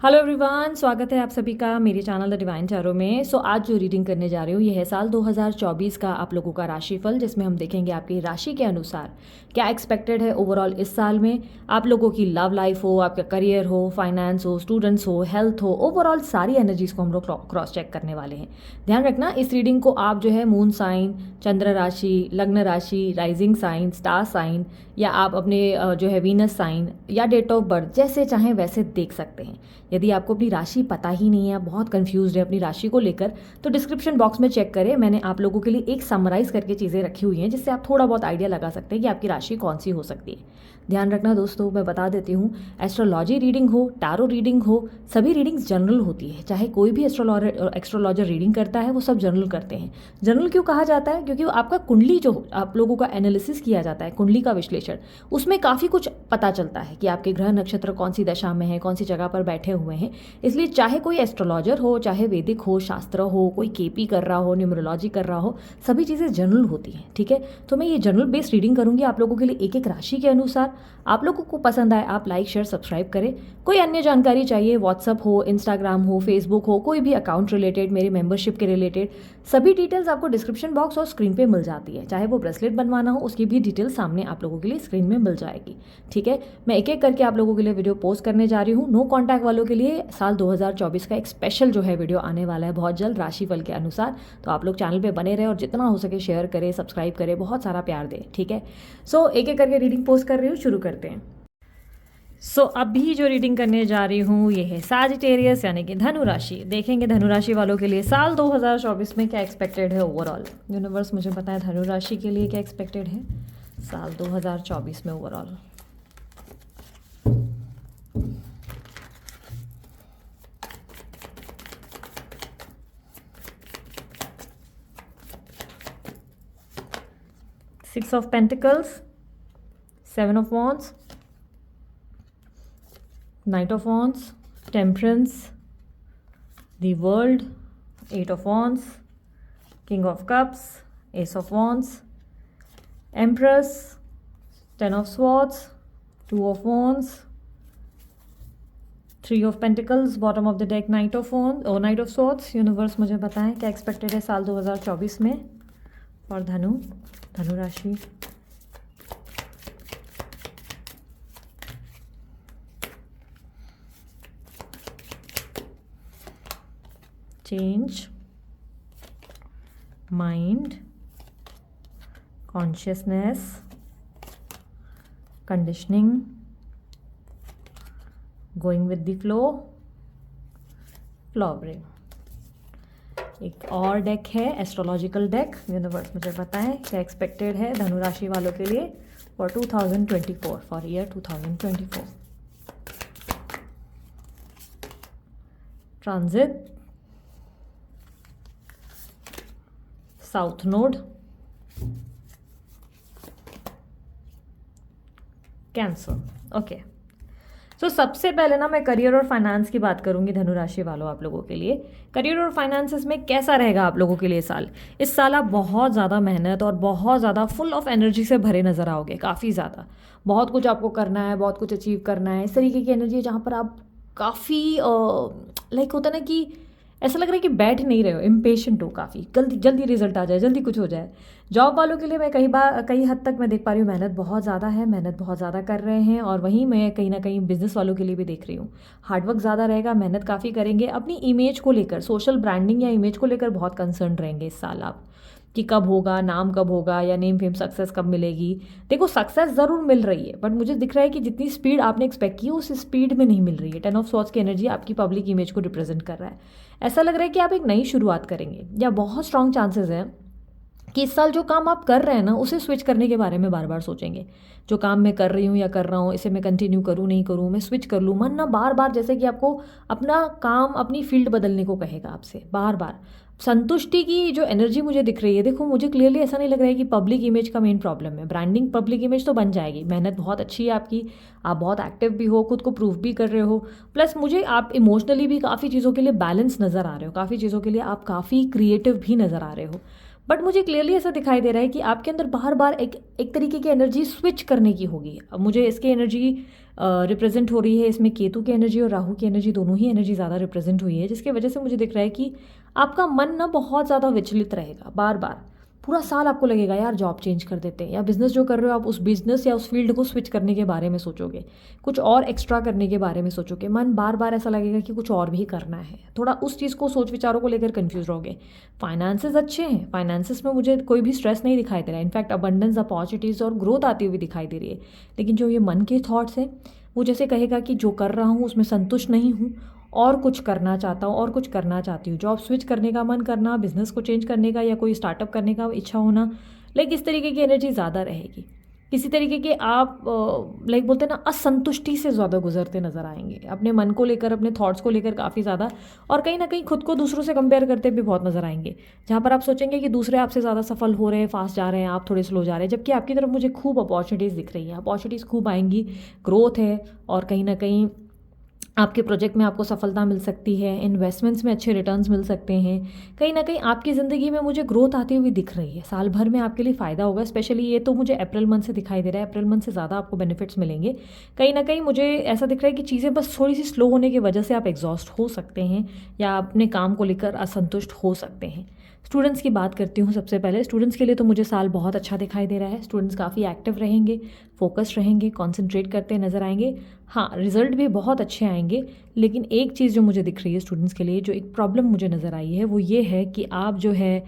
Hello everyone, स्वागत है आप सभी का मेरे चैनल द डिवाइन टैरो में। आज जो रीडिंग करने जा रही हूँ ये है साल 2024 का आप लोगों का राशिफल, जिसमें हम देखेंगे आपकी राशि के अनुसार क्या एक्सपेक्टेड है ओवरऑल इस साल में। आप लोगों की लव लाइफ हो, आपका करियर हो, फाइनेंस हो, स्टूडेंट्स हो, हेल्थ हो, ओवरऑल सारी एनर्जीज को हम लोग क्रॉस चेक करने वाले हैं। ध्यान रखना, इस रीडिंग को आप जो है मून साइन, चंद्र राशि, लग्न राशि, राइजिंग साइन, स्टार साइन, या आप अपने जो है वीनस साइन या डेट ऑफ बर्थ जैसे चाहें वैसे देख सकते हैं। यदि आपको अपनी राशि पता ही नहीं है, आप बहुत कंफ्यूज है अपनी राशि को लेकर, तो डिस्क्रिप्शन बॉक्स में चेक करें। मैंने आप लोगों के लिए एक समराइज करके चीज़ें रखी हुई हैं जिससे आप थोड़ा बहुत आइडिया लगा सकते हैं कि आपकी राशि कौन सी हो सकती है। ध्यान रखना दोस्तों, मैं बता देती हूँ, एस्ट्रोलॉजी रीडिंग हो, टारो रीडिंग हो, सभी रीडिंग्स जनरल होती है। चाहे कोई भी एस्ट्रोलॉजर रीडिंग करता है, वो सब जनरल करते हैं। जनरल क्यों कहा जाता है? क्योंकि आपका कुंडली जो आप लोगों का एनालिसिस किया जाता है, कुंडली का विश्लेषण, उसमें काफ़ी कुछ पता चलता है कि आपके ग्रह नक्षत्र कौन सी दशा में है, कौन सी जगह पर बैठे हुए हैं। इसलिए चाहे कोई एस्ट्रोलॉजर हो, चाहे वैदिक हो, शास्त्र हो, कोई केपी कर रहा हो, न्यूमरोलॉजी कर रहा हो, सभी चीज़ें जनरल होती हैं। ठीक है, तो मैं ये जनरल बेस्ड रीडिंग करूंगी आप लोगों के लिए एक एक राशि के अनुसार। आप लोगों को पसंद आए आप लाइक शेयर सब्सक्राइब करें। कोई अन्य जानकारी चाहिए, व्हाट्सअप हो, इंस्टाग्राम हो, फेसबुक हो, कोई भी अकाउंट रिलेटेड, मेरे मेंबरशिप के रिलेटेड, सभी डिटेल्स आपको डिस्क्रिप्शन बॉक्स और स्क्रीन पे मिल जाती है। चाहे वो ब्रेसलेट बनवाना हो, उसकी भी डिटेल सामने आप लोगों के लिए स्क्रीन में मिल जाएगी। ठीक है, मैं एक एक करके आप लोगों के लिए वीडियो पोस्ट करने जा रही हूँ। नो कॉन्टैक्ट वालों के लिए साल 2024 का एक स्पेशल जो है वीडियो आने वाला है बहुत जल्द राशिफल के अनुसार। तो आप लोग चैनल पे बने रहे और जितना हो सके शेयर करें, सब्सक्राइब करें, बहुत सारा प्यार दें। ठीक है, एक एक करके रीडिंग पोस्ट कर रही हूँ, शुरू करते हैं। अभी जो रीडिंग करने जा रही हूँ ये है सैजिटेरियस यानी कि धनु राशि। देखेंगे धनु राशि वालों के लिए साल 2024 में क्या एक्सपेक्टेड है ओवरऑल। यूनिवर्स मुझे पता है धनु राशि के लिए क्या एक्सपेक्टेड है साल 2024 में overall. Six of Pentacles, Seven of Wands, Knight of Wands, Temperance, the World, Eight of Wands, King of Cups, Ace of Wands, Empress, Ten of Swords, Two of Wands, Three of Pentacles, bottom of the deck, Knight of Wands और Knight of Swords। Universe मुझे बताएं क्या expected है साल 2024 में और धनु राशि। Change, mind, consciousness, conditioning, going with the flow, flowering. एक और डेक है एस्ट्रोलॉजिकल डेक। यूनिवर्स मुझे बताएं क्या एक्सपेक्टेड है धनु राशि वालों के लिए for 2024, for year 2024। Transit, south node, cancer. Okay, सबसे पहले ना मैं करियर और फाइनेंस की बात करूंगी धनु राशि वालों आप लोगों के लिए। करियर और फाइनेंसेस में कैसा रहेगा आप लोगों के लिए साल। इस साल आप बहुत ज़्यादा मेहनत और बहुत ज़्यादा फुल ऑफ एनर्जी से भरे नज़र आओगे। काफ़ी ज़्यादा, बहुत कुछ आपको करना है, बहुत कुछ अचीव करना है। इस तरीके की एनर्जी है जहाँ पर आप काफ़ी लाइक होता है ना कि ऐसा लग रहा है कि बैठ नहीं रहे हो, इम्पेशेंट हो, काफ़ी जल्दी जल्दी रिजल्ट आ जाए, जल्दी कुछ हो जाए। जॉब वालों के लिए मैं कई हद तक मैं देख पा रही हूँ मेहनत बहुत ज़्यादा है, मेहनत बहुत ज़्यादा कर रहे हैं। और वहीं मैं कहीं ना कहीं बिजनेस वालों के लिए भी देख रही हूँ हार्डवर्क ज़्यादा रहेगा, मेहनत काफ़ी करेंगे। अपनी इमेज को लेकर, सोशल ब्रांडिंग या इमेज को लेकर बहुत कंसर्न रहेंगे इस साल आप, कि कब होगा, नाम कब होगा, या नेम फेम सक्सेस कब मिलेगी। देखो सक्सेस ज़रूर मिल रही है, बट मुझे दिख रहा है कि जितनी स्पीड आपने एक्सपेक्ट की उस स्पीड में नहीं मिल रही है। 10 ऑफ सॉर्ड्स की एनर्जी आपकी पब्लिक इमेज को रिप्रेजेंट कर रहा है। ऐसा लग रहा है कि आप एक नई शुरुआत करेंगे, या बहुत स्ट्रॉन्ग चांसेस हैं कि इस साल जो काम आप कर रहे हैं ना उसे स्विच करने के बारे में बार बार सोचेंगे। जो काम मैं कर रही हूँ या कर रहा हूँ, इसे मैं कंटिन्यू करूँ नहीं करूँ, मैं स्विच कर लूँ। मन ना बार बार जैसे कि आपको अपना काम, अपनी फील्ड बदलने को कहेगा आपसे बार बार। संतुष्टि की जो एनर्जी मुझे दिख रही है, देखो मुझे क्लियरली ऐसा नहीं लग रहा है कि पब्लिक इमेज का मेन प्रॉब्लम है। ब्रांडिंग, पब्लिक इमेज तो बन जाएगी, मेहनत बहुत अच्छी है आपकी, आप बहुत एक्टिव भी हो, खुद को प्रूव भी कर रहे हो। प्लस मुझे आप इमोशनली भी काफ़ी चीज़ों के लिए बैलेंस नज़र आ रहे हो, काफ़ी चीज़ों के लिए आप काफ़ी क्रिएटिव भी नज़र आ रहे हो। बट मुझे क्लियरली ऐसा दिखाई दे रहा है कि आपके अंदर बार बार एक तरीके की एनर्जी स्विच करने की होगी। अब मुझे इसकी एनर्जी रिप्रेजेंट हो रही है, इसमें केतु की एनर्जी और राहु की एनर्जी, दोनों ही एनर्जी ज़्यादा रिप्रेजेंट हुई है, जिसकी वजह से मुझे दिख रहा है कि आपका मन ना बहुत ज़्यादा विचलित रहेगा। बार बार पूरा साल आपको लगेगा यार जॉब चेंज कर देते हैं, या बिज़नेस जो कर रहे हो आप उस बिज़नेस या उस फील्ड को स्विच करने के बारे में सोचोगे, कुछ और एक्स्ट्रा करने के बारे में सोचोगे। मन बार बार ऐसा लगेगा कि कुछ और भी करना है, थोड़ा उस चीज़ को सोच विचारों को लेकर कन्फ्यूज रहोगे। फाइनेंसेस अच्छे हैं, फाइनेंसेस में मुझे कोई भी स्ट्रेस नहीं दिखाई दे रहा है, इनफैक्ट अबंडेंस, अपॉर्चुनिटीज़ और ग्रोथ आती हुई दिखाई दे रही है। लेकिन जो ये मन के थॉट्स हैं वो जैसे कहेगा कि जो कर रहा हूँ उसमें संतुष्ट नहीं हूँ, और कुछ करना चाहता हूँ और कुछ करना चाहती हूँ। जॉब स्विच करने का मन करना, बिजनेस को चेंज करने का या कोई स्टार्टअप करने का इच्छा होना, लाइक इस तरीके की एनर्जी ज़्यादा रहेगी। किसी तरीके के आप लाइक बोलते हैं ना, असंतुष्टि से ज़्यादा गुजरते नज़र आएंगे, अपने मन को लेकर, अपने थॉट्स को लेकर काफ़ी ज़्यादा, और कहीं ना कहीं खुद को दूसरों से कंपेयर करते भी बहुत नज़र आएंगे, जहाँ पर आप सोचेंगे कि दूसरे आपसे ज़्यादा सफल हो रहे हैं, फास्ट जा रहे हैं, आप थोड़े स्लो जा रहे हैं, जबकि आपकी तरफ मुझे खूब अपॉर्चुनिटीज़ दिख रही हैं। अपॉर्चुनिटीज़ खूब आएंगी, ग्रोथ है, और कहीं ना कहीं आपके प्रोजेक्ट में आपको सफलता मिल सकती है, इन्वेस्टमेंट्स में अच्छे रिटर्न्स मिल सकते हैं। कहीं ना कहीं आपकी ज़िंदगी में मुझे ग्रोथ आती हुई दिख रही है, साल भर में आपके लिए फ़ायदा होगा। स्पेशली ये तो मुझे अप्रैल मंथ से दिखाई दे रहा है, अप्रैल मंथ से ज़्यादा आपको बेनिफिट्स मिलेंगे। कहीं ना कहीं मुझे ऐसा दिख रहा है कि चीज़ें बस थोड़ी सी स्लो होने की वजह से आप एग्जॉस्ट हो सकते हैं, या अपने काम को लेकर असंतुष्ट हो सकते हैं। स्टूडेंट्स की बात करती हूँ सबसे पहले। स्टूडेंट्स के लिए तो मुझे साल बहुत अच्छा दिखाई दे रहा है। स्टूडेंट्स काफ़ी एक्टिव रहेंगे, फोकस्ड रहेंगे, कॉन्सेंट्रेट करते नज़र आएंगे। हाँ, रिजल्ट भी बहुत अच्छे आएंगे, लेकिन एक चीज़ जो मुझे दिख रही है स्टूडेंट्स के लिए, जो एक प्रॉब्लम मुझे नज़र आई है, वो ये है कि आप जो है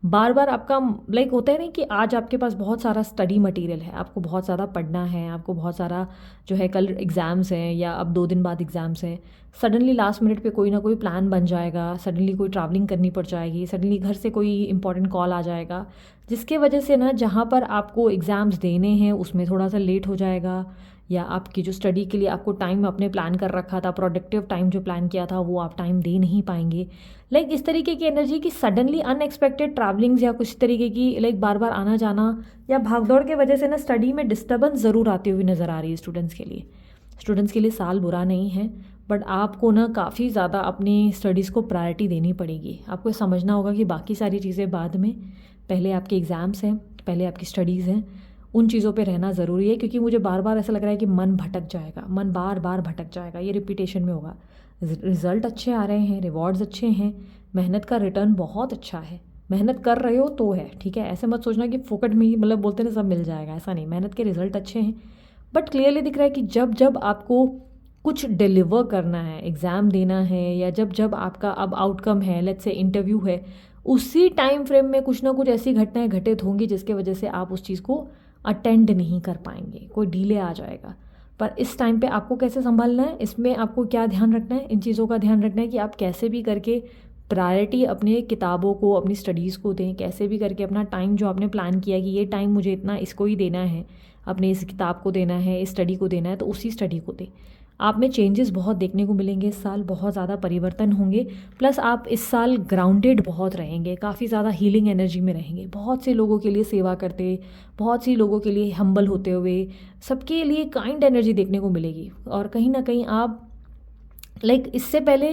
बार बार आपका लाइक होता है ना कि आज आपके पास बहुत सारा स्टडी मटेरियल है, आपको बहुत ज़्यादा पढ़ना है, आपको बहुत सारा जो है, कल एग्ज़ाम्स हैं या अब 2 दिन बाद एग्ज़ाम्स हैं, सडनली लास्ट मिनट पे कोई ना कोई प्लान बन जाएगा, सडनली कोई ट्रैवलिंग करनी पड़ जाएगी, सडनली घर से कोई इंपॉर्टेंट कॉल आ जाएगा, जिसके वजह से ना जहाँ पर आपको एग्ज़ाम्स देने हैं उसमें थोड़ा सा लेट हो जाएगा, या आपकी जो स्टडी के लिए आपको टाइम अपने प्लान कर रखा था, प्रोडक्टिव टाइम जो प्लान किया था, वो आप टाइम दे नहीं पाएंगे। लाइक इस तरीके की एनर्जी की सडनली अनएक्सपेक्टेड ट्रैवलिंग्स या कुछ तरीके की लाइक बार बार आना जाना या भागदौड़ के वजह से ना स्टडी में डिस्टर्बेंस ज़रूर आती हुई नज़र आ रही है स्टूडेंट्स के लिए। स्टूडेंट्स के लिए साल बुरा नहीं है, बट आपको ना काफ़ी ज़्यादा अपनी स्टडीज़ को प्रायोरिटी देनी पड़ेगी। आपको समझना होगा कि बाकी सारी चीज़ें बाद में, पहले आपके एग्ज़ाम्स हैं, पहले आपकी स्टडीज़ हैं, उन चीज़ों पे रहना ज़रूरी है। क्योंकि मुझे बार बार ऐसा लग रहा है कि मन भटक जाएगा, मन बार बार भटक जाएगा, ये रिपीटेशन में होगा। रिज़ल्ट अच्छे आ रहे हैं, रिवॉर्ड्स अच्छे हैं, मेहनत का रिटर्न बहुत अच्छा है। मेहनत कर रहे हो तो है, ठीक है, ऐसे मत सोचना कि फोकट में ही, मतलब बोलते ना सब मिल जाएगा, ऐसा नहीं। मेहनत के रिजल्ट अच्छे हैं, बट क्लियरली दिख रहा है कि जब जब आपको कुछ डिलीवर करना है, एग्ज़ाम देना है, या जब जब आपका अब आउटकम है, लेट्स से इंटरव्यू है, उसी टाइम फ्रेम में कुछ ना कुछ ऐसी घटनाएं घटित होंगी जिसके वजह से आप उस चीज़ को अटेंड नहीं कर पाएंगे, कोई डिले आ जाएगा। पर इस टाइम पे आपको कैसे संभालना है, इसमें आपको क्या ध्यान रखना है, इन चीज़ों का ध्यान रखना है कि आप कैसे भी करके प्रायोरिटी अपने किताबों को, अपनी स्टडीज़ को दें, कैसे भी करके अपना टाइम जो आपने प्लान किया कि ये टाइम मुझे इतना इसको ही देना है, अपने इस किताब को देना है, इस स्टडी को देना है, तो उसी स्टडी को दें। आप में चेंजेस बहुत देखने को मिलेंगे इस साल, बहुत ज़्यादा परिवर्तन होंगे। प्लस आप इस साल ग्राउंडेड बहुत रहेंगे, काफ़ी ज़्यादा हीलिंग एनर्जी में रहेंगे, बहुत से लोगों के लिए सेवा करते, बहुत सी लोगों के लिए हम्बल होते हुए, सबके लिए काइंड एनर्जी देखने को मिलेगी। और कहीं ना कहीं आप लाइक इससे पहले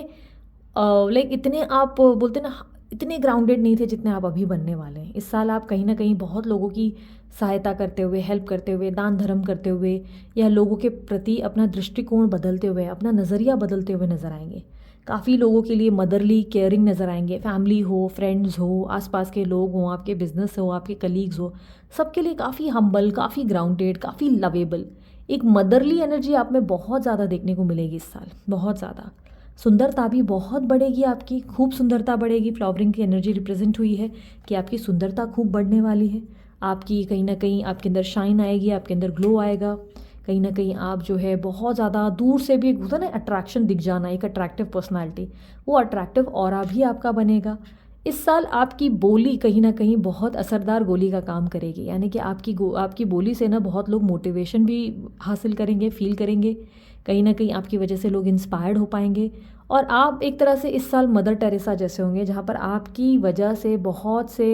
लाइक इतने आप बोलते ना, इतने ग्राउंडेड नहीं थे जितने आप अभी बनने वाले हैं। इस साल आप कहीं ना कहीं बहुत लोगों की सहायता करते हुए, हेल्प करते हुए, दान धर्म करते हुए, या लोगों के प्रति अपना दृष्टिकोण बदलते हुए, अपना नज़रिया बदलते हुए नज़र आएंगे। काफ़ी लोगों के लिए मदरली केयरिंग नज़र आएंगे, फैमिली हो, फ्रेंड्स हो, आसपास के लोग हों, आपके बिजनेस हो, आपके कलीग्स हो, सबके लिए काफ़ी हम्बल, काफ़ी ग्राउंडेड, काफ़ी लवेबल एक मदरली एनर्जी आप में बहुत ज़्यादा देखने को मिलेगी इस साल, बहुत ज़्यादा। सुंदरता भी बहुत बढ़ेगी आपकी, खूब सुंदरता बढ़ेगी। फ्लावरिंग की एनर्जी रिप्रेजेंट हुई है कि आपकी सुंदरता खूब बढ़ने वाली है। आपकी कहीं ना कहीं आपके अंदर शाइन आएगी, आपके अंदर ग्लो आएगा। कहीं ना कहीं आप जो है बहुत ज़्यादा दूर से भी, एक होता ना अट्रैक्शन दिख जाना, एक अट्रैक्टिव पर्सनालिटी, वो अट्रैक्टिव ऑरा भी आपका बनेगा। इस साल आपकी बोली कहीं ना कहीं बहुत असरदार गोली का काम करेगी, यानी कि आपकी बोली से ना बहुत लोग मोटिवेशन भी हासिल करेंगे, फील करेंगे। कहीं ना कहीं आपकी वजह से लोग इंस्पायर्ड हो पाएंगे, और आप एक तरह से इस साल मदर टेरेसा जैसे होंगे, जहाँ पर आपकी वजह से बहुत से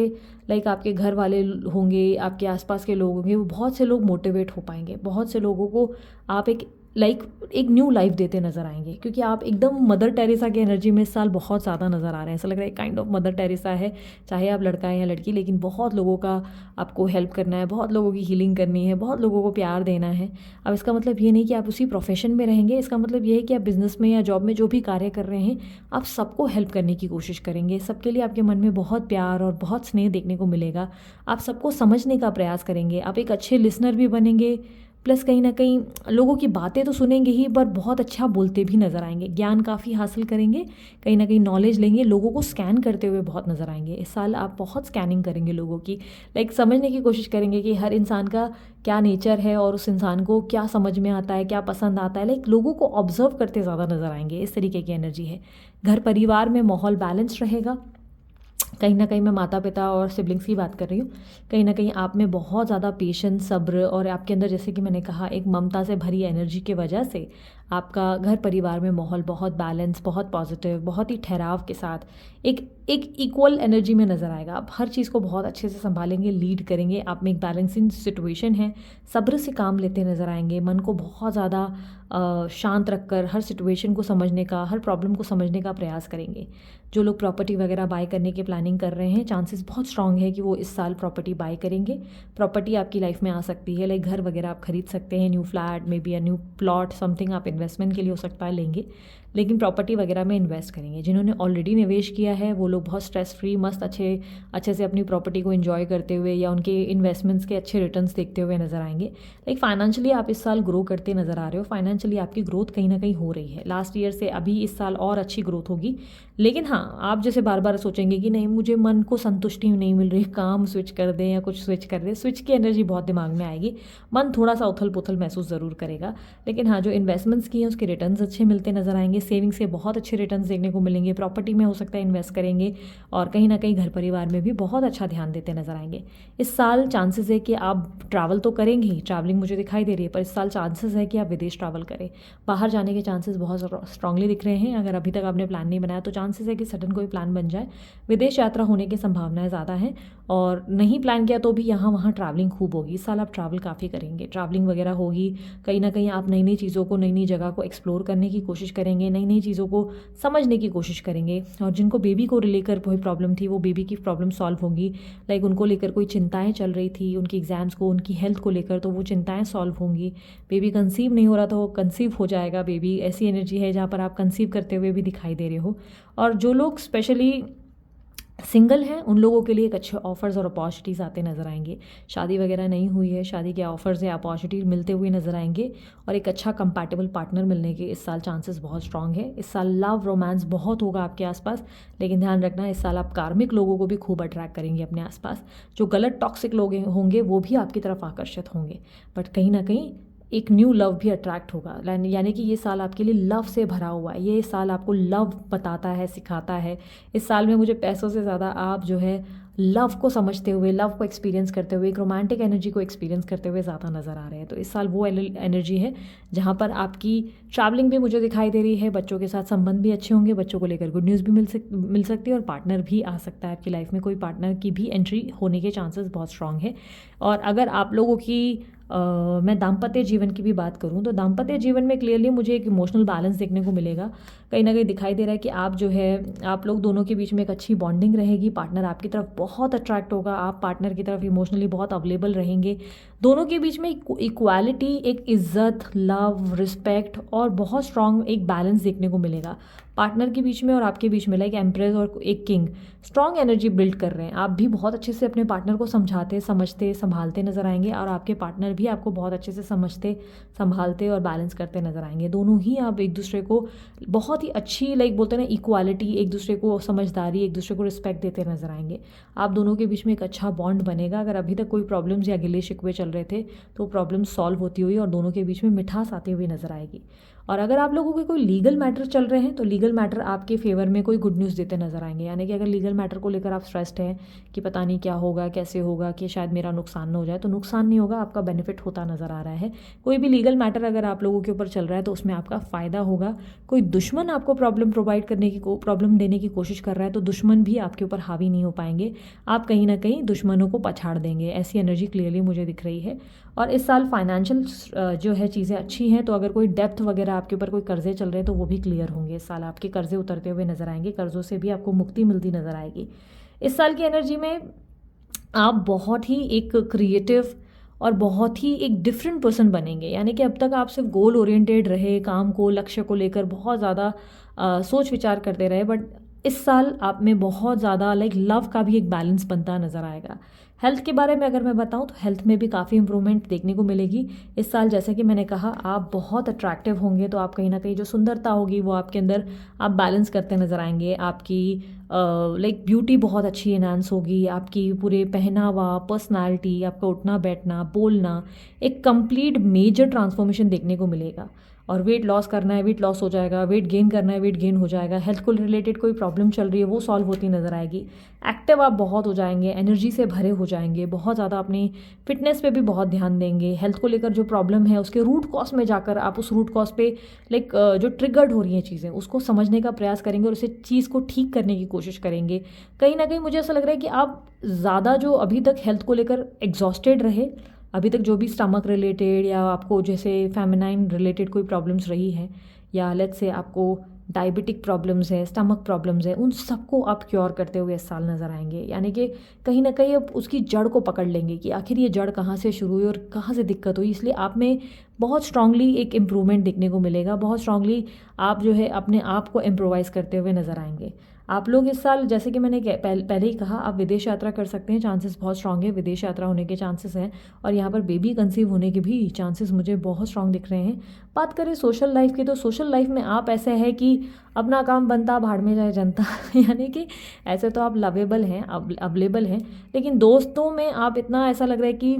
लाइक आपके घर वाले होंगे, आपके आसपास के लोग होंगे, वो बहुत से लोग मोटिवेट हो पाएंगे। बहुत से लोगों को आप एक लाइक एक न्यू लाइफ देते नज़र आएंगे, क्योंकि आप एकदम मदर टेरेसा की एनर्जी में इस साल बहुत ज़्यादा नज़र आ रहे हैं। ऐसा लग रहा है काइंड ऑफ मदर टेरेसा है, चाहे आप लड़का है या लड़की, लेकिन बहुत लोगों का आपको हेल्प करना है, बहुत लोगों की हीलिंग करनी है, बहुत लोगों को प्यार देना है। अब इसका मतलब ये नहीं कि आप उसी प्रोफेशन में रहेंगे, इसका मतलब ये है कि आप बिज़नेस में या जॉब में जो भी कार्य कर रहे हैं, आप सबको हेल्प करने की कोशिश करेंगे। सबके लिए आपके मन में बहुत प्यार और बहुत स्नेह देखने को मिलेगा। आप सबको समझने का प्रयास करेंगे, आप एक अच्छे लिसनर भी बनेंगे, प्लस कहीं ना कहीं लोगों की बातें तो सुनेंगे ही, पर बहुत अच्छा बोलते भी नज़र आएंगे। ज्ञान काफ़ी हासिल करेंगे, कहीं ना कहीं नॉलेज लेंगे, लोगों को स्कैन करते हुए बहुत नज़र आएंगे। इस साल आप बहुत स्कैनिंग करेंगे लोगों की, लाइक समझने की कोशिश करेंगे कि हर इंसान का क्या नेचर है और उस इंसान को क्या समझ में आता है, क्या पसंद आता है। लाइक लोगों को ऑब्जर्व करते ज़्यादा नज़र आएंगे, इस तरीके की एनर्जी है। घर परिवार में माहौल बैलेंस रहेगा। कहीं ना कहीं मैं माता पिता और सिबलिंग्स की बात कर रही हूँ। कहीं ना कहीं आप में बहुत ज़्यादा पेशेंस, सब्र, और आपके अंदर जैसे कि मैंने कहा एक ममता से भरी एनर्जी की वजह से आपका घर परिवार में माहौल बहुत बैलेंस, बहुत पॉजिटिव, बहुत ही ठहराव के साथ एक एक इक्वल एनर्जी में नज़र आएगा। आप हर चीज़ को बहुत अच्छे से संभालेंगे, लीड करेंगे। आप में एक बैलेंसिंग सिचुएशन है, सब्र से काम लेते नज़र आएंगे। मन को बहुत ज़्यादा शांत रखकर हर सिचुएशन को समझने का, हर प्रॉब्लम को समझने का प्रयास करेंगे। जो लोग प्रॉपर्टी वगैरह बाय करने की प्लानिंग कर रहे हैं, चांसेस बहुत स्ट्रांग है कि वो इस साल प्रॉपर्टी बाय करेंगे। प्रॉपर्टी आपकी लाइफ में आ सकती है, लाइक घर वगैरह आप खरीद सकते हैं, new flat may be, new plot, something आप इन्वेस्टमेंट के लिए हो सकता है लेंगे, लेकिन प्रॉपर्टी वगैरह में इन्वेस्ट करेंगे। जिन्होंने ऑलरेडी निवेश किया है वो लोग बहुत स्ट्रेस फ्री, मस्त अच्छे से अपनी प्रॉपर्टी को एंजॉय करते हुए या उनके इन्वेस्टमेंट्स के अच्छे रिटर्न्स देखते हुए नज़र आएंगे। लाइक फाइनेंशियली आप इस साल ग्रो करते नज़र आ रहे हो, फाइनेंशियली आपकी ग्रोथ कहीं ना कहीं हो रही है। लास्ट ईयर से अभी इस साल और अच्छी ग्रोथ होगी। लेकिन हाँ, आप जैसे बार बार सोचेंगे कि नहीं मुझे मन को संतुष्टि नहीं मिल रही, काम स्विच कर दें या कुछ स्विच कर दें, स्विच की एनर्जी बहुत दिमाग में आएगी। मन थोड़ा सा उथल पुथल महसूस ज़रूर करेगा। लेकिन हाँ, जो इन्वेस्टमेंट्स किए हैं उसके रिटर्न्स अच्छे मिलते नज़र आएंगे। सेविंग्स के बहुत अच्छे रिटर्न्स देखने को मिलेंगे। प्रॉपर्टी में हो सकता है इन्वेस्ट करेंगे, और कहीं ना कहीं घर परिवार में भी बहुत अच्छा ध्यान देते नजर आएंगे। इस साल चांसेस है कि आप ट्रैवल तो करेंगे ही, ट्रैवलिंग मुझे दिखाई दे रही है, पर इस साल चांसेस है कि आप विदेश ट्रैवल करें। बाहर जाने के चांसेस बहुत स्ट्रांगली दिख रहे हैं। अगर अभी तक आपने प्लान नहीं बनाया तो चांसेस है कि सडन कोई प्लान बन जाए। विदेश यात्रा होने की संभावनाएं ज़्यादा हैं, और नहीं प्लान किया तो भी यहाँ वहाँ ट्रैवलिंग खूब होगी। इस साल आप ट्रैवल काफ़ी करेंगे, ट्रैवलिंग वगैरह होगी। कहीं ना कहीं आप नई नई चीज़ों को, नई नई जगह को एक्सप्लोर करने की कोशिश करेंगे, नई नई चीज़ों को समझने की कोशिश करेंगे। और जिनको बेबी को लेकर कोई प्रॉब्लम थी, वो बेबी की प्रॉब्लम सॉल्व होगी। लाइक उनको लेकर कोई चिंताएं चल रही थी, उनकी एग्ज़ाम्स को, उनकी हेल्थ को लेकर, तो वो चिंताएं सॉल्व होंगी। बेबी कंसीव नहीं हो रहा तो वो कंसीव हो जाएगा। बेबी ऐसी एनर्जी है जहाँ पर आप कंसीव करते हुए भी दिखाई दे रहे हो। और जो लोग स्पेशली सिंगल हैं उन लोगों के लिए एक अच्छे ऑफर्स और अपॉर्चुनिटीज़ आते नज़र आएंगे। शादी वगैरह नहीं हुई है, शादी के ऑफर्स या अपॉर्चुनिटीज मिलते हुए नज़र आएंगे, और एक अच्छा कंपैटिबल पार्टनर मिलने के इस साल चांसेस बहुत स्ट्रांग है। इस साल लव रोमांस बहुत होगा आपके आसपास, लेकिन ध्यान रखना इस साल आप कार्मिक लोगों को भी खूब अट्रैक्ट करेंगे अपने आसपास। जो गलत टॉक्सिक लोग होंगे वो भी आपकी तरफ आकर्षित होंगे, बट कहीं ना कहीं एक न्यू लव भी अट्रैक्ट होगा। यानी कि ये साल आपके लिए लव से भरा हुआ है। ये साल आपको लव बताता है, सिखाता है। इस साल में मुझे पैसों से ज़्यादा आप जो है लव को समझते हुए, लव को एक्सपीरियंस करते हुए, एक रोमांटिक एनर्जी को एक्सपीरियंस करते हुए ज़्यादा नज़र आ रहे हैं। तो इस साल वो एनर्जी है जहाँ पर आपकी ट्रैवलिंग भी मुझे दिखाई दे रही है। बच्चों के साथ संबंध भी अच्छे होंगे, बच्चों को लेकर गुड न्यूज़ भी मिल सकती है, और पार्टनर भी आ सकता है आपकी लाइफ में। कोई पार्टनर की भी एंट्री होने के चांसेस बहुत स्ट्रांग है। और अगर आप लोगों की मैं दाम्पत्य जीवन की भी बात करूं तो दाम्पत्य जीवन में क्लियरली मुझे एक इमोशनल बैलेंस देखने को मिलेगा। कहीं ना कहीं दिखाई दे रहा है कि आप जो है, आप लोग दोनों के बीच में एक अच्छी बॉन्डिंग रहेगी। पार्टनर आपकी तरफ बहुत अट्रैक्ट होगा, आप पार्टनर की तरफ इमोशनली बहुत अवेलेबल रहेंगे। दोनों के बीच में इक्वालिटी, एक इज्जत, लव, रिस्पेक्ट और बहुत स्ट्रांग एक बैलेंस देखने को मिलेगा पार्टनर के बीच में और आपके बीच में। लाइक एम्प्रेस और एक किंग स्ट्रांग एनर्जी बिल्ड कर रहे हैं। आप भी बहुत अच्छे से अपने पार्टनर को समझाते, समझते, संभालते नजर आएंगे, और आपके पार्टनर भी आपको बहुत अच्छे से समझते, संभालते और बैलेंस करते नजर आएंगे। दोनों ही आप एक दूसरे को बहुत ही अच्छी, लाइक बोलते हैं ना, इक्वालिटी, एक दूसरे को समझदारी, एक दूसरे को रिस्पेक्ट देते नजर आएंगे। आप दोनों के बीच में एक अच्छा बॉन्ड बनेगा। अगर अभी तक कोई प्रॉब्लम्स या गिले शिकवे चल रहे थे तो प्रॉब्लम्स सॉल्व होती हुई और दोनों के बीच में मिठास आती हुई नजर आएगी। और अगर आप लोगों के कोई लीगल मैटर चल रहे हैं तो लीगल मैटर आपके फेवर में कोई गुड न्यूज़ देते नजर आएंगे। यानी कि अगर लीगल मैटर को लेकर आप स्ट्रेस्ड हैं कि पता नहीं क्या होगा, कैसे होगा, कि शायद मेरा नुकसान ना हो जाए, तो नुकसान नहीं होगा, आपका बेनिफिट होता नज़र आ रहा है। कोई भी लीगल मैटर अगर आप लोगों के ऊपर चल रहा है तो उसमें आपका फ़ायदा होगा। कोई दुश्मन आपको प्रॉब्लम देने की कोशिश कर रहा है तो दुश्मन भी आपके ऊपर हावी नहीं हो पाएंगे। आप कहीं ना कहीं दुश्मनों को पछाड़ देंगे, ऐसी एनर्जी क्लियरली मुझे दिख रही है। और इस साल फाइनेंशियल जो है चीज़ें अच्छी हैं, तो अगर कोई डेप्थ वगैरह आपके ऊपर कोई कर्जे चल रहे हैं तो वो भी क्लियर होंगे। इस साल आपके कर्जे उतरते हुए नजर आएंगे, कर्जों से भी आपको मुक्ति मिलती नजर आएगी। इस साल की एनर्जी में आप बहुत ही एक क्रिएटिव और बहुत ही एक डिफरेंट पर्सन बनेंगे। यानी कि अब तक आप सिर्फ गोल ओरिएंटेड रहे, काम को, लक्ष्य को लेकर बहुत ज़्यादा सोच विचार करते रहे, बट इस साल आप में बहुत ज़्यादा लाइक लव का भी एक बैलेंस बनता नज़र आएगा। हेल्थ के बारे में अगर मैं बताऊं तो हेल्थ में भी काफ़ी इंप्रूवमेंट देखने को मिलेगी इस साल। जैसे कि मैंने कहा, आप बहुत अट्रैक्टिव होंगे, तो आप कहीं ना कहीं जो सुंदरता होगी वो आपके अंदर आप बैलेंस करते नज़र आएंगे। आपकी लाइक ब्यूटी बहुत अच्छी इन्हांस होगी, आपकी पूरे पहनावा, पर्सनालिटी, आपका उठना बैठना, बोलना, एक कंप्लीट मेजर ट्रांसफॉर्मेशन देखने को मिलेगा। और वेट लॉस करना है, वेट लॉस हो जाएगा, वेट गेन करना है, वेट गेन हो जाएगा। हेल्थ को रिलेटेड कोई प्रॉब्लम चल रही है वो सॉल्व होती नज़र आएगी। एक्टिव आप बहुत हो जाएंगे, एनर्जी से भरे हो जाएंगे, बहुत ज़्यादा अपनी फिटनेस पे भी बहुत ध्यान देंगे। हेल्थ को लेकर जो प्रॉब्लम है उसके रूट कॉज में जाकर आप उस रूट कॉज पे लाइक जो ट्रिगर्ड हो रही हैं चीज़ें उसको समझने का प्रयास करेंगे और उसे चीज़ को ठीक करने की कोशिश करेंगे। कहीं ना कहीं मुझे ऐसा लग रहा है कि आप ज़्यादा जो अभी तक हेल्थ को लेकर एग्जॉस्टेड रहे, अभी तक जो भी स्टमक रिलेटेड या आपको जैसे फेमिनाइन रिलेटेड कोई प्रॉब्लम्स रही है, या लेट्स से आपको डायबिटिक प्रॉब्लम्स है, स्टमक प्रॉब्लम्स है, उन सबको आप क्योर करते हुए इस साल नज़र आएंगे। यानी कि कहीं ना कहीं आप उसकी जड़ को पकड़ लेंगे कि आखिर ये जड़ कहाँ से शुरू हुई और कहाँ से दिक्कत हुई। इसलिए आप में बहुत स्ट्रांगली एक इम्प्रूवमेंट देखने को मिलेगा। बहुत स्ट्रांगली आप जो है अपने आप को इम्प्रोवाइज़ करते हुए नज़र आएंगे। आप लोग इस साल, जैसे कि मैंने पहले ही कहा, आप विदेश यात्रा कर सकते हैं, चांसेस बहुत स्ट्रांग है, विदेश यात्रा होने के चांसेस हैं। और यहाँ पर बेबी कंसीव होने के भी चांसेस मुझे बहुत स्ट्रांग दिख रहे हैं। बात करें सोशल लाइफ की, तो सोशल लाइफ में आप ऐसे है कि अपना काम बनता, भाड़ में जाए जनता यानी कि ऐसे तो आप लवेबल हैं, अवेलेबल हैं, लेकिन दोस्तों में आप इतना ऐसा लग रहा है कि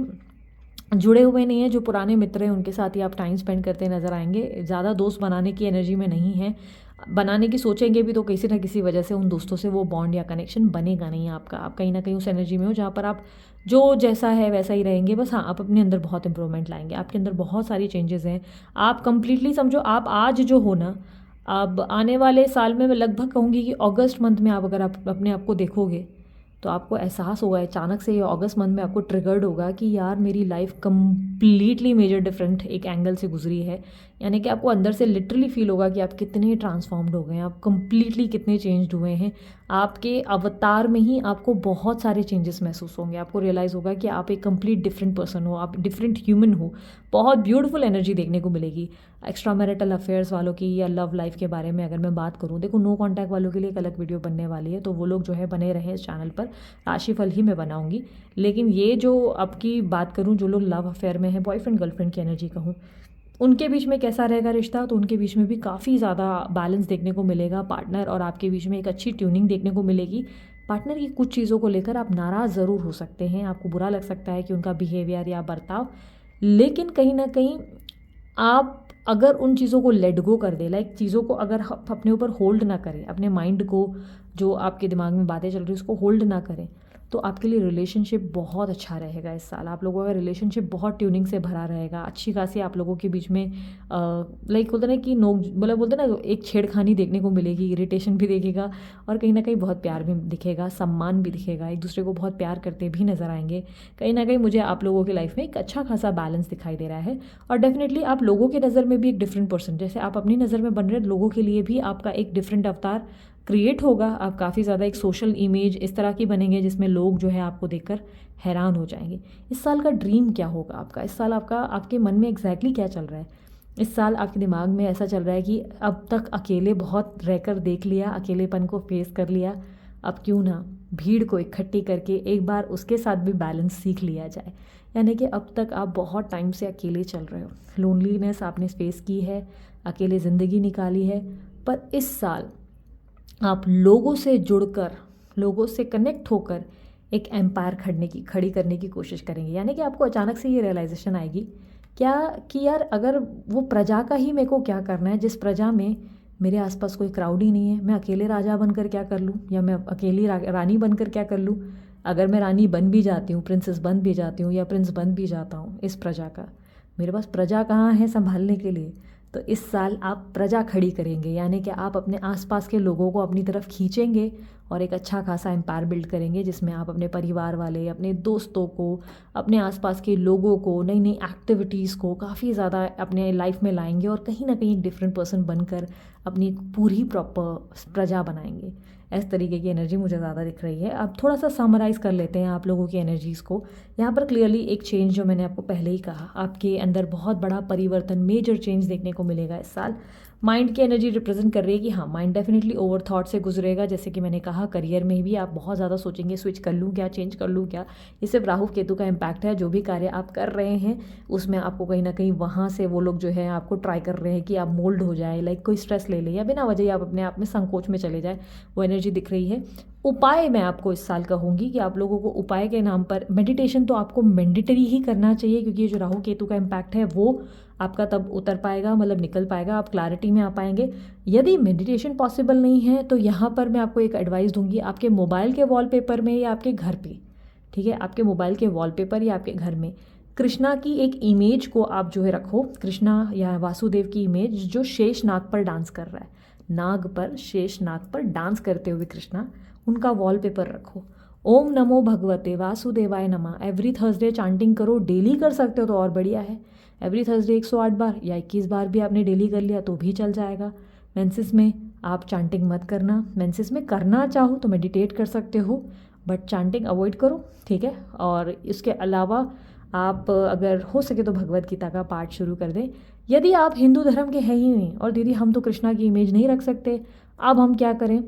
जुड़े हुए नहीं है। जो पुराने मित्र हैं उनके साथ ही आप टाइम स्पेंड करते नज़र आएंगे। ज़्यादा दोस्त बनाने की एनर्जी में नहीं है, बनाने की सोचेंगे भी तो किसी ना किसी वजह से उन दोस्तों से वो बॉन्ड या कनेक्शन बनेगा नहीं आपका। आप कहीं ना कहीं उस एनर्जी में हो जहाँ पर आप जो जैसा है वैसा ही रहेंगे। बस हाँ, आप अपने अंदर बहुत इंप्रूवमेंट लाएंगे, आपके अंदर बहुत सारी चेंजेस हैं। आप कंप्लीटली समझो, आप आज जो हो ना, अब आने वाले साल में मैं लगभग कहूँगी कि अगस्त मंथ में आप अगर आप अपने आप को देखोगे तो आपको एहसास होगा, अचानक से ये अगस्त मंथ में आपको ट्रिगर्ड होगा कि यार मेरी लाइफ कम्प्लीटली मेजर डिफरेंट एक एंगल से गुजरी है। यानी कि आपको अंदर से लिटरली फील होगा कि आप कितने ट्रांसफॉर्म्ड हो गए हैं, आप कम्प्लीटली कितने चेंज्ड हुए हैं। आपके अवतार में ही आपको बहुत सारे चेंजेस महसूस होंगे। आपको रियलाइज़ होगा कि आप एक कंप्लीट डिफरेंट पर्सन हो, आप डिफरेंट ह्यूमन हो। बहुत ब्यूटीफुल एनर्जी देखने को मिलेगी। एक्स्ट्रा मैरिटल अफेयर्स वालों की या लव लाइफ के बारे में अगर मैं बात करूँ, देखो नो कॉन्टैक्ट वालों के लिए एक अलग वीडियो बनने वाली है, तो वो लोग जो है बने रहे इस चैनल पर, राशिफल ही मैं बनाऊंगी। लेकिन ये जो अब की बात करूँ, जो लोग लव अफेयर में है, बॉयफ्रेंड गर्लफ्रेंड की एनर्जी कहूँ, उनके बीच में कैसा रहेगा रिश्ता, तो उनके बीच में भी काफ़ी ज़्यादा बैलेंस देखने को मिलेगा। पार्टनर और आपके बीच में एक अच्छी ट्यूनिंग देखने को मिलेगी। पार्टनर की कुछ चीज़ों को लेकर आप नाराज़ ज़रूर हो सकते हैं, आपको बुरा लग सकता है कि उनका बिहेवियर या बर्ताव, लेकिन कहीं ना कहीं आप अगर उन चीज़ों को लेट गो कर दे, लाइक चीज़ों को अगर अपने ऊपर होल्ड ना करें, अपने माइंड को, जो आपके दिमाग में बातें चल रही है उसको होल्ड ना करें, तो आपके लिए रिलेशनशिप बहुत अच्छा रहेगा इस साल। आप लोगों का रिलेशनशिप बहुत ट्यूनिंग से भरा रहेगा। अच्छी खासी आप लोगों के बीच में लाइक होता ना कि नोक, मतलब बोलते ना, एक छेड़खानी देखने को मिलेगी, इरिटेशन भी दिखेगा और कहीं ना कहीं बहुत प्यार भी दिखेगा, सम्मान भी दिखेगा, एक दूसरे को बहुत प्यार करते भी नज़र आएंगे। कहीं ना कहीं मुझे आप लोगों की लाइफ में एक अच्छा खासा बैलेंस दिखाई दे रहा है। और डेफिनेटली आप लोगों की नज़र में भी एक डिफरेंट पर्सन, जैसे आप अपनी नज़र में बन रहे लोगों के लिए भी आपका एक डिफरेंट अवतार क्रिएट होगा। आप काफ़ी ज़्यादा एक सोशल इमेज इस तरह की बनेंगे जिसमें लोग जो है आपको देखकर हैरान हो जाएंगे। इस साल का ड्रीम क्या होगा आपका, इस साल आपका आपके मन में एग्जैक्टली क्या चल रहा है। इस साल आपके दिमाग में ऐसा चल रहा है कि अब तक अकेले बहुत रहकर देख लिया, अकेलेपन को फेस कर लिया, अब क्यों ना भीड़ को इकट्ठी करके एक बार उसके साथ भी बैलेंस सीख लिया जाए। यानी कि अब तक आप बहुत टाइम से अकेले चल रहे हो, लोनलीनेस आपने फेस की है, अकेले ज़िंदगी निकाली है, पर इस साल आप लोगों से जुड़कर, लोगों से कनेक्ट होकर एक एम्पायर खड़ी करने की कोशिश करेंगे। यानी कि आपको अचानक से ये रियलाइजेशन आएगी क्या कि यार अगर वो प्रजा का ही मेरे को क्या करना है, जिस प्रजा में मेरे आसपास कोई क्राउड ही नहीं है, मैं अकेले राजा बनकर क्या कर लूँ, या मैं अकेली रानी बनकर क्या कर लूँ। अगर मैं रानी बन भी जाती हूँ, प्रिंसेस बन भी जाती हूँ, या प्रिंस बन भी जाता हूँ इस प्रजा का, मेरे पास प्रजा कहाँ है संभालने के लिए। तो इस साल आप प्रजा खड़ी करेंगे, यानी कि आप अपने आसपास के लोगों को अपनी तरफ खींचेंगे और एक अच्छा खासा एम्पायर बिल्ड करेंगे, जिसमें आप अपने परिवार वाले, अपने दोस्तों को, अपने आसपास के लोगों को, नई नई एक्टिविटीज़ को काफ़ी ज़्यादा अपने लाइफ में लाएंगे और कहीं ना कहीं एक डिफरेंट पर्सन बनकर अपनी पूरी प्रॉपर प्रजा बनाएंगे। इस तरीके की एनर्जी मुझे ज़्यादा दिख रही है। अब थोड़ा सा समराइज़ कर लेते हैं आप लोगों की एनर्जीज़ को। यहाँ पर क्लियरली एक चेंज, जो मैंने आपको पहले ही कहा, आपके अंदर बहुत बड़ा परिवर्तन, मेजर चेंज देखने को मिलेगा इस साल। माइंड की एनर्जी रिप्रेजेंट कर रही है कि हाँ, माइंड डेफिनेटली ओवर थॉट से गुजरेगा। जैसे कि मैंने कहा, करियर में भी आप बहुत ज़्यादा सोचेंगे, स्विच कर लूँ क्या, चेंज कर लूँ क्या। ये सिर्फ राहु केतु का इम्पैक्ट है। जो भी कार्य आप कर रहे हैं उसमें आपको कहीं ना कहीं वहाँ से वो लोग जो है आपको ट्राई कर रहे हैं कि आप मोल्ड हो जाए, लाइक कोई स्ट्रेस ले ले या बिना वजह ही आप अपने आप में संकोच में चले जाए, वो एनर्जी दिख रही है। उपाय मैं आपको इस साल कहूँगी कि आप लोगों को उपाय के नाम पर मेडिटेशन तो आपको मैंडेटरी ही करना चाहिए, क्योंकि ये जो राहु केतु का इम्पैक्ट है वो आपका तब उतर पाएगा, मतलब निकल पाएगा, आप क्लैरिटी में आ पाएंगे। यदि मेडिटेशन पॉसिबल नहीं है तो यहाँ पर मैं आपको एक एडवाइस दूंगी, आपके मोबाइल के वॉलपेपर में या आपके घर पे, ठीक है, आपके मोबाइल के वॉलपेपर या आपके घर में कृष्णा की एक इमेज को आप जो है रखो, कृष्णा या वासुदेव की इमेज जो शेष नाग पर डांस कर रहा है, नाग पर, शेष नाग पर डांस करते हुए कृष्णा, उनका वॉलपेपर रखो। ओम नमो भगवते वासुदेवाय नमः एवरी थर्सडे चांटिंग करो। डेली कर सकते हो तो और बढ़िया है। एवरी थर्सडे 108 बार या 21 बार भी आपने डेली कर लिया तो भी चल जाएगा। मेंसेस में आप चांटिंग मत करना, मेंसेस में करना चाहो तो मेडिटेट कर सकते हो, बट चांटिंग अवॉइड करो, ठीक है। और इसके अलावा आप अगर हो सके तो भगवत गीता का पाठ शुरू कर दें। यदि आप हिंदू धर्म के हैं ही नहीं और दीदी हम तो कृष्णा की इमेज नहीं रख सकते, अब हम क्या करें,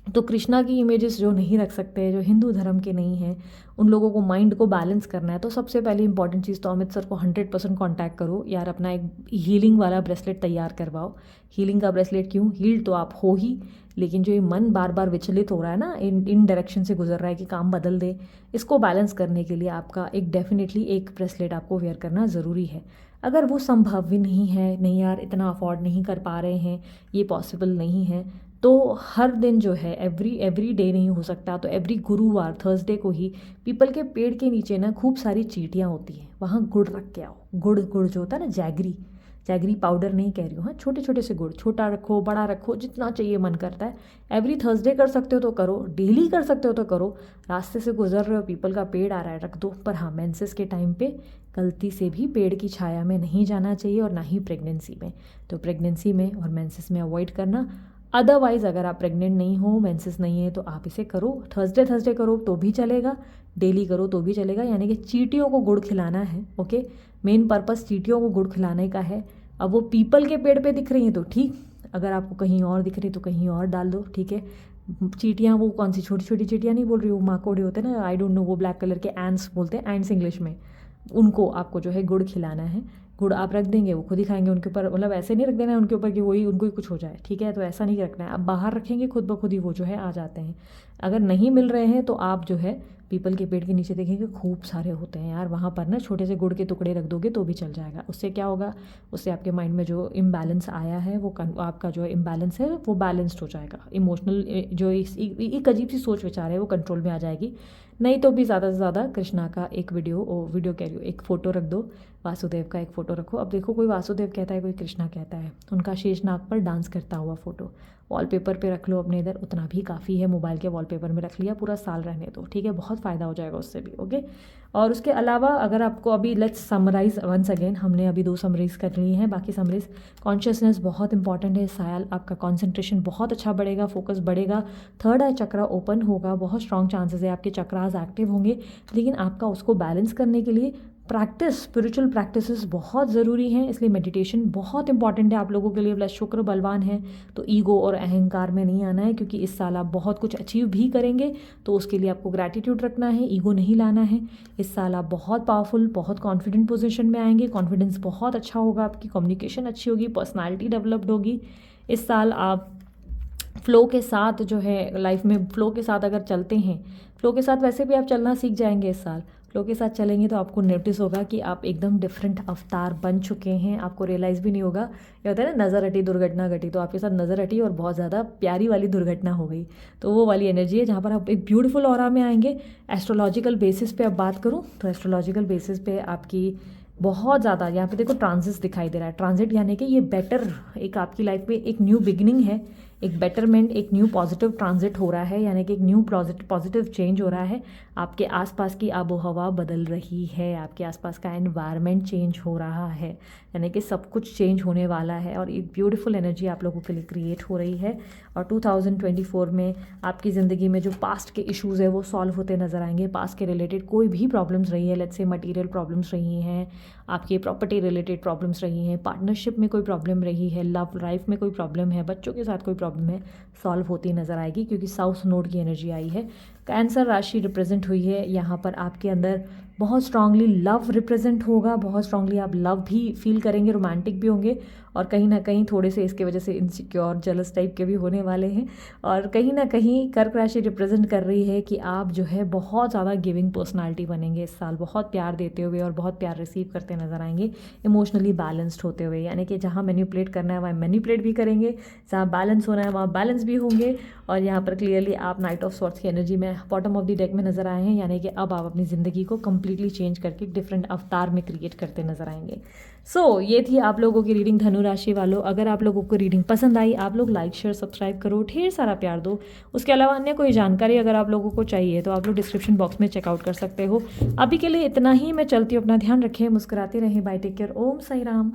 तो कृष्णा की इमेजेस जो नहीं रख सकते, जो हिंदू धर्म के नहीं हैं, उन लोगों को माइंड को बैलेंस करना है, तो सबसे पहले इंपॉर्टेंट चीज़ तो अमित सर को 100% कांटेक्ट करो यार, अपना एक हीलिंग वाला ब्रेसलेट तैयार करवाओ। हीलिंग का ब्रेसलेट क्यों, हील्ड तो आप हो ही, लेकिन जो ये मन बार बार विचलित हो रहा है ना, इन डायरेक्शन से गुजर रहा है कि काम बदल दे, इसको बैलेंस करने के लिए आपका एक डेफिनेटली एक ब्रेसलेट आपको वेयर करना ज़रूरी है। अगर वो संभव भी नहीं है, नहीं यार इतना अफोर्ड नहीं कर पा रहे हैं, ये पॉसिबल नहीं है, तो हर दिन जो है एवरी डे नहीं हो सकता, तो एवरी गुरुवार थर्सडे को ही पीपल के पेड़ के नीचे ना खूब सारी चींटियाँ होती हैं, वहाँ गुड़ रख के आओ। गुड़ जो होता है ना, जैगरी पाउडर नहीं कह रही हूँ, हाँ, छोटे छोटे से गुड़, छोटा रखो बड़ा रखो जितना चाहिए मन करता है। एवरी थर्सडे कर सकते हो तो करो, डेली कर सकते हो तो करो। रास्ते से गुजर रहे हो, पीपल का पेड़ आ रहा है, रख दो। पर हाँ, मेंसेस के टाइम पे गलती से भी पेड़ की छाया में नहीं जाना चाहिए, और ना ही प्रेगनेंसी में। तो प्रेगनेंसी में और मेंसेस में अवॉइड करना। अदरवाइज़ अगर आप प्रेग्नेंट नहीं हो, मेंसेस नहीं है, तो आप इसे करो, थर्सडे करो तो भी चलेगा, डेली करो तो भी चलेगा। यानी कि चींटियों को गुड़ खिलाना है, ओके। मेन पर्पस चींटियों को गुड़ खिलाने का है। अब वो पीपल के पेड़ पे दिख रही हैं तो ठीक, अगर आपको कहीं और दिख रही तो कहीं और डाल दो, ठीक है। चींटियाँ वो कौन सी छोटी छोटी चींटियाँ नहीं बोल रही, वो माकोड़े होते हैं ना, आई डोंट नो, वो ब्लैक कलर के एंट्स बोलते हैं, एंट्स इंग्लिश में, उनको आपको जो है गुड़ खिलाना है। गुड़ आप रख देंगे, वो खुद ही खाएंगे, उनके ऊपर मतलब ऐसे नहीं रख देना है उनके ऊपर कि वही उनको ही कुछ हो जाए, ठीक है, तो ऐसा नहीं रखना है। आप बाहर रखेंगे, खुद ब खुद ही वो जो है आ जाते हैं। अगर नहीं मिल रहे हैं तो आप जो है पीपल के पेड़ के नीचे देखेंगे खूब सारे होते हैं यार, वहाँ पर ना छोटे से गुड़ के टुकड़े रख दोगे तो भी चल जाएगा। उससे क्या होगा, उससे आपके माइंड में जो इम्बैलेंस आया है वो आपका जो इम्बैलेंस है वो बैलेंस्ड हो जाएगा। इमोशनल जो एक अजीब सी सोच विचार है वो कंट्रोल में आ जाएगी। नहीं तो भी ज़्यादा से ज़्यादा कृष्णा का एक वीडियो कह रही हूँ, एक फ़ोटो रख दो, वासुदेव का एक फ़ोटो रखो। अब देखो, कोई वासुदेव कहता है, कोई कृष्णा कहता है, उनका शेषनाग पर डांस करता हुआ फ़ोटो वॉलपेपर पे रख लो अपने इधर, उतना भी काफ़ी है। मोबाइल के वॉलपेपर में रख लिया, पूरा साल रहने दो, ठीक है, बहुत फ़ायदा हो जाएगा उससे भी, ओके। और उसके अलावा अगर आपको अभी लेट्स समराइज़ वंस अगेन, हमने अभी 2 समरीज कर ली हैं, बाकी समरीज। कॉन्शियसनेस बहुत इंपॉर्टेंट है इस साल, आपका कॉन्सेंट्रेशन बहुत अच्छा बढ़ेगा, फोकस बढ़ेगा, थर्ड आई चक्रा ओपन होगा, बहुत स्ट्रॉन्ग चांसेस है, आपके चक्रास एक्टिव होंगे। लेकिन आपका उसको बैलेंस करने के लिए प्रैक्टिस, स्पिरिचुअल प्रैक्टिसेस बहुत ज़रूरी हैं, इसलिए मेडिटेशन बहुत इंपॉर्टेंट है आप लोगों के लिए। प्लस शुक्र बलवान है तो ईगो और अहंकार में नहीं आना है, क्योंकि इस साल आप बहुत कुछ अचीव भी करेंगे, तो उसके लिए आपको ग्रैटिट्यूड रखना है, ईगो नहीं लाना है। इस साल आप बहुत पावरफुल, बहुत कॉन्फिडेंट पोजीशन में आएंगे, कॉन्फिडेंस बहुत अच्छा होगा, आपकी कम्युनिकेशन अच्छी होगी, पर्सनैलिटी डेवलप्ड होगी। इस साल आप फ्लो के साथ जो है लाइफ में, फ्लो के साथ अगर चलते हैं, फ्लो के साथ वैसे भी आप चलना सीख जाएंगे इस साल। फ्लो के साथ चलेंगे तो आपको नोटिस होगा कि आप एकदम डिफरेंट अवतार बन चुके हैं, आपको रियलाइज़ भी नहीं होगा। ये होता है ना, नज़र हटी दुर्घटना घटी, तो आपके साथ नज़र हटी और बहुत ज़्यादा प्यारी वाली दुर्घटना हो गई। तो वो वाली एनर्जी है जहाँ पर आप एक ब्यूटीफुल ऑरा में आएंगे। एस्ट्रोलॉजिकल बेसिस पे अब बात करूँ तो एस्ट्रोलॉजिकल बेसिस पे आपकी बहुत ज़्यादा यहाँ पे देखो ट्रांजिट दिखाई दे रहा है। ट्रांजिट यानी कि ये बेटर, एक आपकी लाइफ में एक न्यू बिगिनिंग है, एक बेटरमेंट, एक न्यू पॉजिटिव ट्रांजिट हो रहा है, यानी कि एक न्यू पॉजिटिव चेंज हो रहा है। आपके आसपास की आबो हवा बदल रही है, आपके आसपास का एनवायरनमेंट चेंज हो रहा है, यानी कि सब कुछ चेंज होने वाला है और एक ब्यूटीफुल एनर्जी आप लोगों के लिए क्रिएट हो रही है। और 2024 में आपकी ज़िंदगी में जो पास्ट के इश्यूज़ है वो सॉल्व होते नज़र आएंगे। पास्ट के रिलेटेड कोई भी प्रॉब्लम्स रही है, लेट्स से मटीरियल प्रॉब्लम्स रही हैं, आपकी प्रॉपर्टी रिलेटेड प्रॉब्लम्स रही हैं, पार्टनरशिप में कोई प्रॉब्लम रही है, लव लाइफ में कोई प्रॉब्लम है, बच्चों के साथ कोई प्रॉब्लम है, सॉल्व होती नज़र आएगी क्योंकि साउथ नोड की एनर्जी आई है। कैंसर राशि रिप्रेजेंट हुई है यहाँ पर। आपके अंदर बहुत स्ट्रांगली लव रिप्रेजेंट होगा, बहुत स्ट्रांगली आप लव भी फील करेंगे, रोमांटिक भी होंगे और कहीं ना कहीं थोड़े से इसके वजह से इनसिक्योर जेलस टाइप के भी होने वाले हैं। और कहीं ना कहीं कर्क राशि रिप्रेजेंट कर रही है कि आप जो है बहुत ज़्यादा गिविंग पर्सनालिटी बनेंगे इस साल, बहुत प्यार देते हुए और बहुत प्यार रिसीव करते नजर आएंगे, इमोशनली बैलेंस्ड होते हुए, यानी कि जहाँ मैनिपुलेट करना है वहाँ मैनिपुलेट भी करेंगे, जहाँ बैलेंस होना है वहाँ बैलेंस भी होंगे। और यहाँ पर क्लियरली आप नाइट ऑफ सॉर्ट्स की एनर्जी में बॉटम ऑफ द डेक में नजर आए हैं, यानी कि अब आप अपनी ज़िंदगी को कंप्लीटली चेंज करके डिफरेंट अवतार में क्रिएट करते नजर आएंगे। सो ये थी आप लोगों की रीडिंग धनु राशि वालों। अगर आप लोगों को रीडिंग पसंद आई, आप लोग लाइक शेयर सब्सक्राइब करो, ढेर सारा प्यार दो। उसके अलावा अन्य कोई जानकारी अगर आप लोगों को चाहिए तो आप लोग डिस्क्रिप्शन बॉक्स में चेकआउट कर सकते हो। अभी के लिए इतना ही, मैं चलती हूँ, अपना ध्यान रखें, मुस्कुराते रहें, बाय, टेक केयर, ओम साई राम।